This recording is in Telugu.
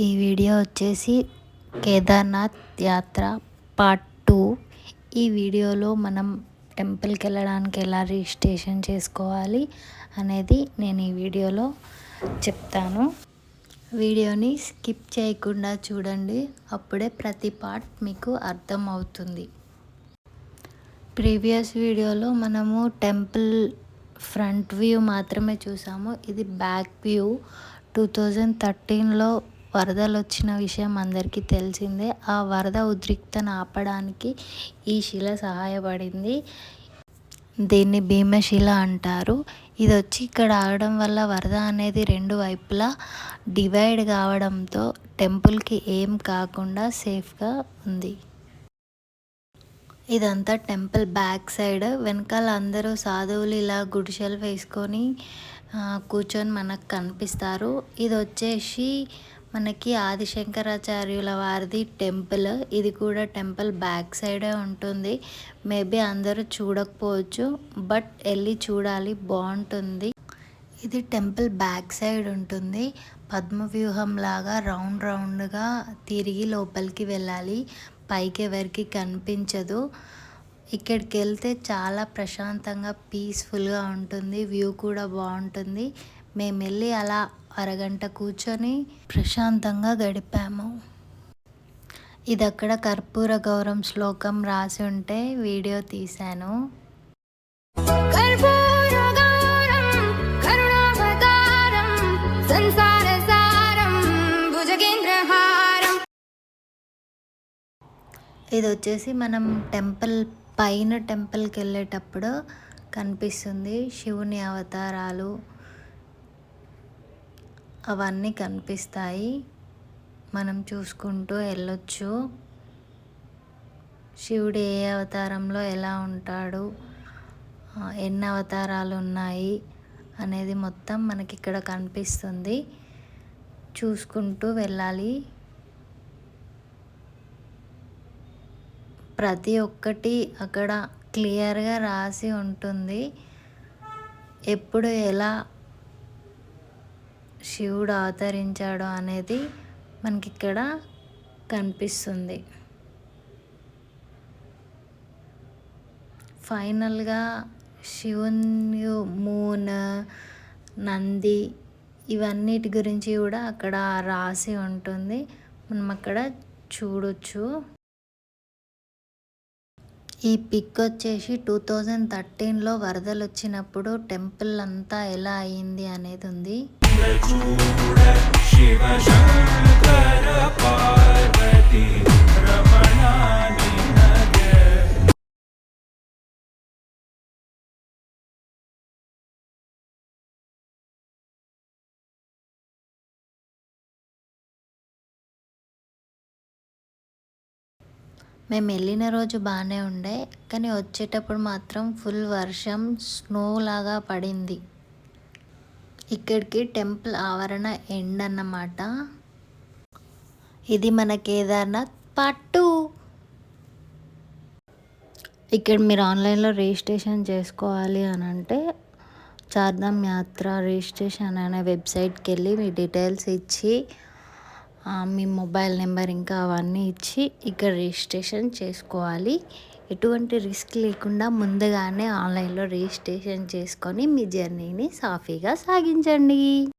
ఈ వీడియో వచ్చేసి కేదార్నాథ్ యాత్ర పార్ట్ 2. ఈ వీడియోలో మనం టెంపుల్కి వెళ్ళడానికి ఎలా రిజిస్ట్రేషన్ చేసుకోవాలి అనేది నేను ఈ వీడియోలో చెప్తాను. వీడియోని స్కిప్ చేయకుండా చూడండి, అప్పుడే ప్రతి పార్ట్ మీకు అర్థం అవుతుంది. ప్రీవియస్ వీడియోలో మనము టెంపుల్ ఫ్రంట్ వ్యూ మాత్రమే చూసాము. ఇది బ్యాక్ వ్యూ. 2013లో వరదలు వచ్చిన విషయం అందరికీ తెలిసిందే. ఆ వరద ఉద్రిక్తను ఆపడానికి ఈ శిల సహాయపడింది. దీన్ని భీమశిల అంటారు. ఇది వచ్చి ఇక్కడ ఆగడం వల్ల వరద అనేది రెండు వైపులా డివైడ్ కావడంతో టెంపుల్కి ఏం కాకుండా సేఫ్గా ఉంది. ఇదంతా టెంపుల్ బ్యాక్ సైడ్. వెనకాల అందరూ సాధువులు ఇలా గుడిసెలు వేసుకొని కూర్చొని మనకు కనిపిస్తారు. ఇది వచ్చేసి మనకి ఆదిశంకరాచార్యుల వారిది టెంపుల్. ఇది కూడా టెంపుల్ బ్యాక్ సైడే ఉంటుంది. మేబీ అందరూ చూడకపోవచ్చు, బట్ వెళ్ళి చూడాలి, బాగుంటుంది. ఇది టెంపుల్ బ్యాక్ సైడ్ ఉంటుంది. పద్మవ్యూహం లాగా రౌండ్గా తిరిగి లోపలికి వెళ్ళాలి. పైకి ఎవరికి కనిపించదు. ఇక్కడికి వెళ్తే చాలా ప్రశాంతంగా పీస్ఫుల్గా ఉంటుంది. వ్యూ కూడా బాగుంటుంది. మేము వెళ్ళి అలా అరగంట కూర్చొని ప్రశాంతంగా గడిపాము. ఇది అక్కడ కర్పూర గౌరం శ్లోకం రాసి ఉంటే వీడియో తీశాను. ఇది వచ్చేసి మనం టెంపుల్కి వెళ్ళేటప్పుడు కనిపిస్తుంది. శివుని అవతారాలు అవన్నీ కనిపిస్తాయి. మనం చూసుకుంటూ వెళ్ళొచ్చు. శివుడు ఏ అవతారంలో ఎలా ఉంటాడు, ఎన్ని అవతారాలు ఉన్నాయి అనేది మొత్తం మనకి ఇక్కడ కనిపిస్తుంది. చూసుకుంటూ వెళ్ళాలి. ప్రతి ఒక్కటి అక్కడ క్లియర్గా రాసి ఉంటుంది. ఎప్పుడు ఎలా శివుడు అవతరించాడు అనేది మనకి ఇక్కడ కనిపిస్తుంది. ఫైనల్గా శివుని మూన్, నంది ఇవన్నిటి గురించి కూడా అక్కడ రాసి ఉంటుంది. మనం అక్కడ చూడొచ్చు. ఈ పిక్ వచ్చేసి 2013లో వరదలు వచ్చినప్పుడు టెంపుల్ అంతా ఎలా అయింది అనేది ఉంది. మేము వెళ్ళిన రోజు బాగానే ఉండే, కానీ వచ్చేటప్పుడు మాత్రం ఫుల్ వర్షం, స్నో లాగా పడింది. ఇక్కడికి టెంపుల్ ఆవరణ ఎండ్ అన్నమాట. ఇది మన కేదార్నాథ్ పార్ట్ 2. ఇక్కడ మీరు ఆన్లైన్లో రిజిస్ట్రేషన్ చేసుకోవాలి అని అంటే చార్ధామ్ యాత్ర రిజిస్ట్రేషన్ అనే వెబ్సైట్కి వెళ్ళి మీ డీటెయిల్స్ ఇచ్చి మీ మొబైల్ నెంబర్ ఇంకా అవన్నీ ఇచ్చి ఇక్కడ రిజిస్ట్రేషన్ చేసుకోవాలి. ఎటువంటి రిస్క్ లేకుండా ముందుగానే ఆన్లైన్లో రిజిస్ట్రేషన్ చేసుకొని మీ జర్నీని సాఫీగా సాగించండి.